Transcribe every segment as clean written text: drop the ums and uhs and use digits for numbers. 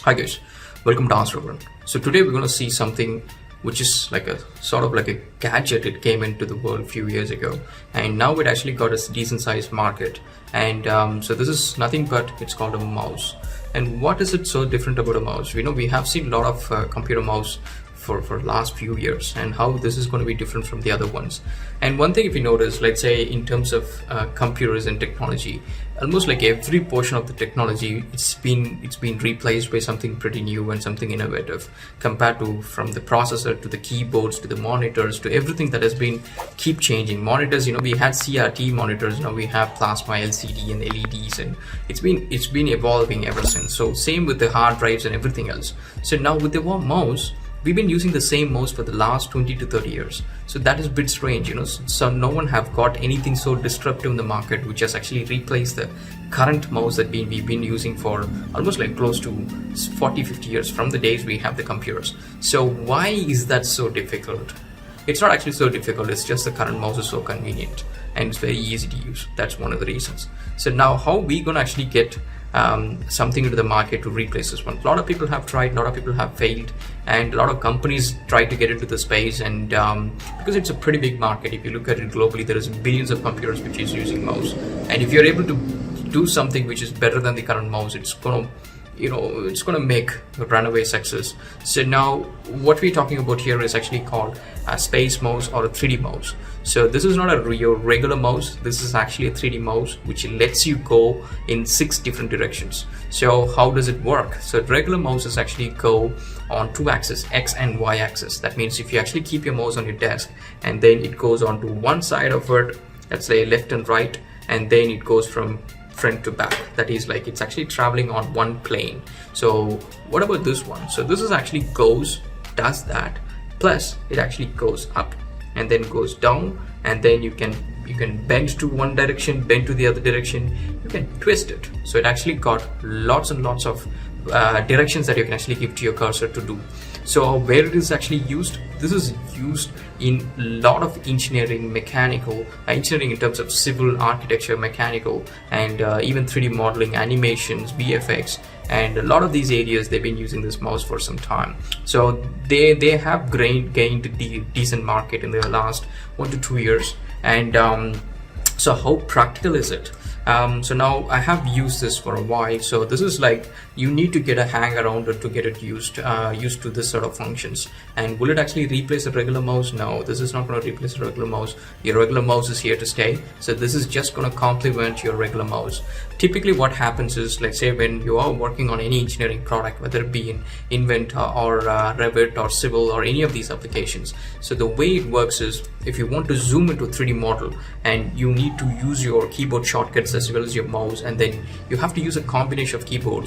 Hi guys, welcome to Raghulan. So today we're going to see something which is like a sort of like a gadget. It came into the world a few years ago, and now it actually got a decent sized market. And so this is nothing but it's called a mouse. And what is it so different about a mouse? We know we have seen a lot of computer mouse for last few years, and how this is going to be different from the other ones. And one thing, if you notice, let's say in terms of computers and technology, almost like every portion of the technology, it's been replaced by something pretty new and something innovative, compared to from the processor to the keyboards to the monitors to everything that has been keep changing. Monitors, we had CRT monitors, now we have plasma, LCD and LEDs, and it's been evolving ever since. So same with the hard drives and everything else. So now with the mouse, we've been using the same mouse for the last 20 to 30 years. So that is a bit strange, so no one have got anything so disruptive in the market which has actually replaced the current mouse that we've been using for almost like close to 40-50 years from the days we have the computers. So why is that so difficult? It's not actually so difficult, it's just the current mouse is so convenient and it's very easy to use. That's one of the reasons. So now how we gonna actually get something into the market to replace this one? A lot of people have tried, a lot of people have failed, and a lot of companies try to get into the space. And because it's a pretty big market, if you look at it globally, there is billions of computers which is using mouse. And if you're able to do something which is better than the current mouse, it's gonna make a runaway success. So now what we're talking about here is actually called a space mouse or a 3D mouse. So this is not your regular mouse, this is actually a 3D mouse which lets you go in 6 different directions. So how does it work? So regular mouses actually go on 2 axes, X and Y axis. That means if you actually keep your mouse on your desk and then it goes on to one side of it, let's say left and right, and then it goes from front to back. That is like it's actually traveling on one plane. So what about this one? So this is actually does that, plus it actually goes up and then goes down, and then you can bend to one direction, bend to the other direction, you can twist it. So it actually got lots and lots of directions that you can actually give to your cursor to do. So where it is actually used, this is used in a lot of engineering, mechanical engineering in terms of civil architecture, mechanical, and even 3D modeling, animations, VFX, and a lot of these areas they've been using this mouse for some time. So they have gained a decent market in the last 1 to 2 years. And so how practical is it? So now I have used this for a while. So this is like you need to get a hang around it to get it used to this sort of functions. And will it actually replace a regular mouse? No, this is not going to replace a regular mouse. Your regular mouse is here to stay. So this is just going to complement your regular mouse. Typically what happens is, let's say when you are working on any engineering product, whether it be in Invent or Revit or Civil or any of these applications. So the way it works is, if you want to zoom into a 3D model and you need to use your keyboard shortcuts as well as your mouse, and then you have to use a combination of keyboard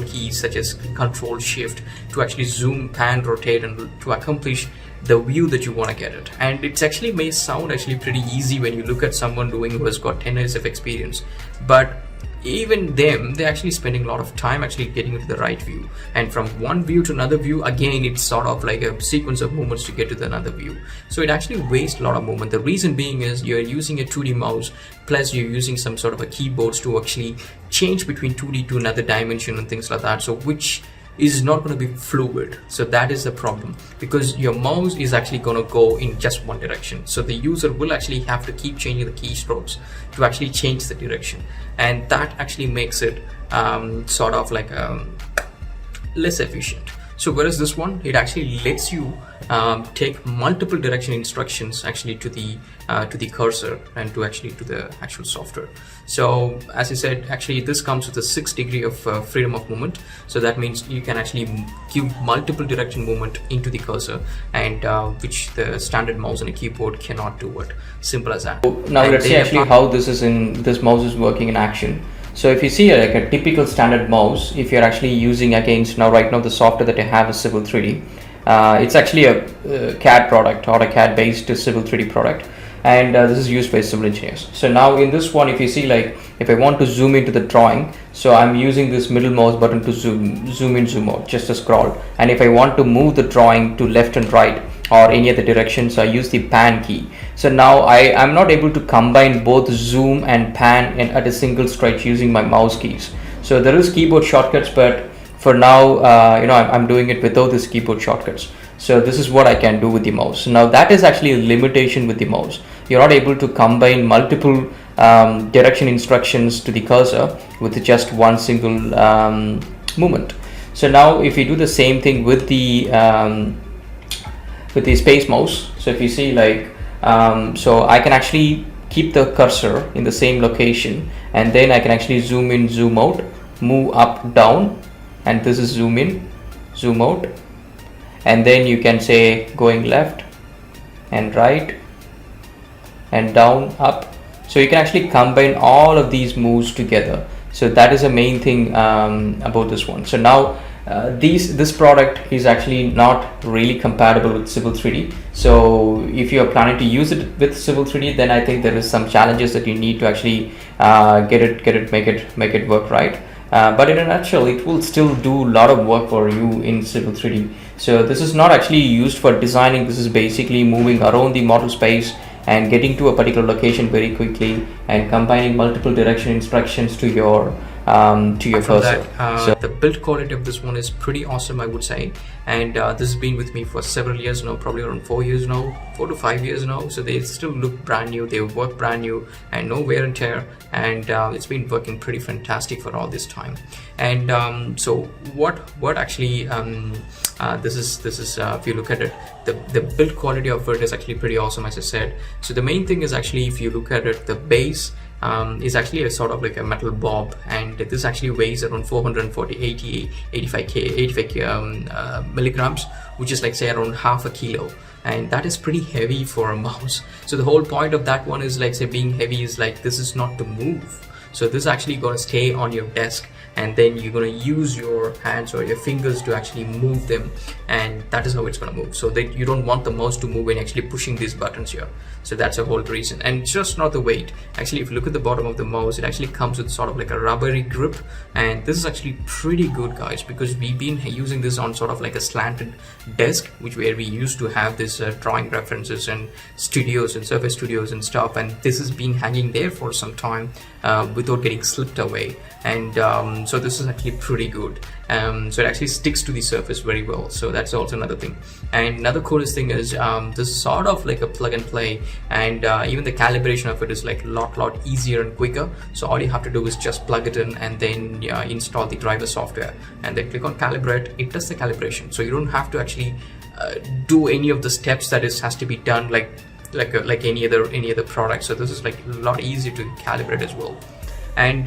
keys such as Control Shift to actually zoom, pan, rotate, and to accomplish the view that you want to get it. And it actually may sound actually pretty easy when you look at someone doing who has got 10 years of experience, but even they're actually spending a lot of time actually getting into the right view, and from one view to another view, again it's sort of like a sequence of movements to get to the another view. So it actually wastes a lot of movement. The reason being is you're using a 2D mouse, plus you're using some sort of a keyboards to actually change between 2D to another dimension and things like that, so which is not going to be fluid. So that is the problem, because your mouse is actually going to go in just one direction. So the user will actually have to keep changing the keystrokes to actually change the direction, and that actually makes it sort of like less efficient. So whereas this one, it actually lets you take multiple direction instructions actually to the cursor and to the actual software. So as I said, actually this comes with a 6 degree of freedom of movement. So that means you can actually give multiple direction movement into the cursor, and which the standard mouse and a keyboard cannot do it. Simple as that. Now let's see actually how this mouse is working in action. So if you see like a typical standard mouse, if you're actually using against, now right now the software that I have is Civil 3D. It's actually a CAD product, or a CAD based Civil 3D product, and this is used by civil engineers. So now in this one, if you see, like if I want to zoom into the drawing, so I'm using this middle mouse button to zoom in, zoom out, just to scroll. And if I want to move the drawing to left and right or any other direction, so I use the pan key. So now I'm not able to combine both zoom and pan at a single stretch using my mouse keys. So there is keyboard shortcuts, but for now, I'm doing it without this keyboard shortcuts. So this is what I can do with the mouse. Now that is actually a limitation with the mouse. You're not able to combine multiple direction instructions to the cursor with just one single movement. So now if you do the same thing with the space mouse, so if you see so I can actually keep the cursor in the same location, and then I can actually zoom in, zoom out, move up, down, and this is zoom in, zoom out, and then you can say going left and right and down, up. So you can actually combine all of these moves together. So that is the main thing about this one. So now this product is actually not really compatible with Civil 3D. So if you are planning to use it with Civil 3D, then I think there is some challenges that you need to actually make it work right. But in a nutshell, it will still do a lot of work for you in Civil 3D. So this is not actually used for designing. This is basically moving around the model space and getting to a particular location very quickly and combining multiple direction instructions to your cursor. So the build quality of this one is pretty awesome, I would say, and this has been with me for several years now, probably around 4 years now, 4 to 5 years now. So they still look brand new, they work brand new and no wear and tear, and it's been working pretty fantastic for all this time. And so what actually this is if you look at it, the build quality of it is actually pretty awesome, as I said. So the main thing is actually, if you look at it, the base is actually a sort of like a metal bob, and this actually weighs around 85 milligrams, which is like, say, around half a kilo, and that is pretty heavy for a mouse. So the whole point of that one is like, say, being heavy is like, this is not to move. So this is actually going to stay on your desk, and then you're going to use your hands or your fingers to actually move them, and that is how it's going to move. So that you don't want the mouse to move when actually pushing these buttons here. So that's the whole reason. And it's just not the weight. Actually, if you look at the bottom of the mouse, it actually comes with sort of like a rubbery grip, and this is actually pretty good, guys, because we've been using this on sort of like a slanted desk, where we used to have this drawing references and studios and Surface Studios and stuff, and this has been hanging there for some time without getting slipped away. And so this is actually pretty good. So it actually sticks to the surface very well. So that's also another thing. And another coolest thing is this is sort of like a plug and play, and even the calibration of it is like a lot easier and quicker. So all you have to do is just plug it in and then install the driver software, and then click on calibrate. It does the calibration, so you don't have to actually do any of the steps that has to be done like any other product. So this is like a lot easier to calibrate as well. And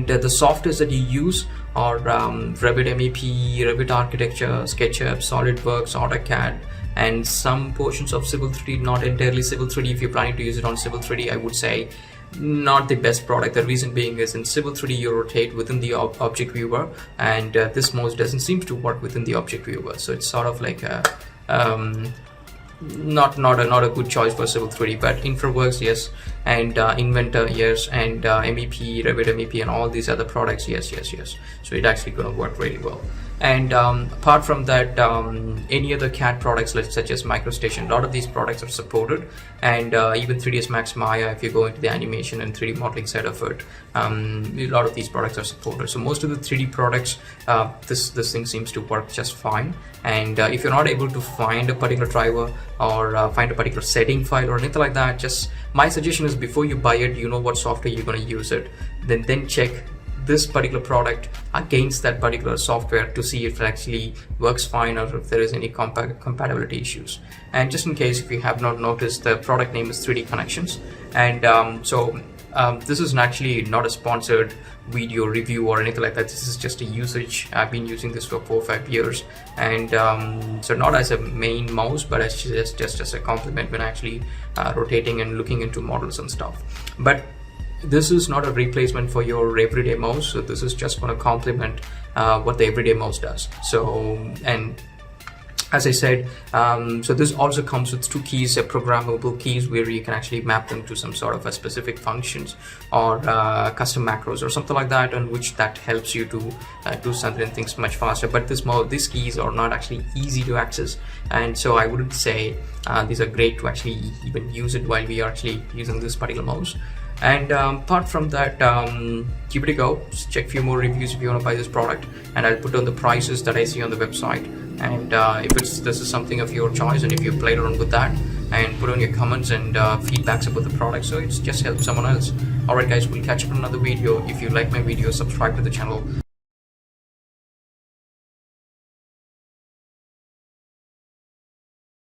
the softwares that you use are Revit MEP, Revit Architecture, SketchUp, SolidWorks, AutoCAD, and some portions of Civil 3D, not entirely Civil 3D. If you're planning to use it on Civil 3D, I would say not the best product. The reason being is, in Civil 3D you rotate within the object viewer, and this mouse doesn't seem to work within the object viewer. So it's sort of like a not a good choice for Civil 3D. But InfraWorks, yes, and Inventor, yes, and MEP, Revit MEP, and all these other products, yes. So it's actually going to work really well. And apart from that, any other CAD products such as MicroStation, a lot of these products are supported, and even 3ds Max Maya, if you go into the animation and 3D modeling side of it, a lot of these products are supported. So most of the 3D products, this thing seems to work just fine. And if you're not able to find a particular driver or find a particular setting file or anything like that, just my suggestion is, before you buy it, you know what software you're going to use it, then check this particular product against that particular software to see if it actually works fine or if there is any compatibility issues. And just in case if you have not noticed, the product name is 3Dconnexions, and this is actually not a sponsored video review or anything like that. This is just a usage. I've been using this for 4 or 5 years, and so not as a main mouse, but as just as a complement when actually rotating and looking into models and stuff. But this is not a replacement for your everyday mouse. So this is just going to complement what the everyday mouse does. So, and as I said, so this also comes with 2 keys, programmable keys, where you can actually map them to some sort of a specific functions or custom macros or something like that, on which that helps you to do certain things much faster. But these keys are not actually easy to access, and so I wouldn't say these are great to actually even use it while we are actually using this particular mouse. And apart from that, give it a go. Just check a few more reviews if you want to buy this product, and I'll put on the prices that I see on the website. And if this is something of your choice, and if you played around with that, and put on your comments and feedbacks about the product, so it's just help someone else. Alright guys, we'll catch up on another video. If you like my video, subscribe to the channel.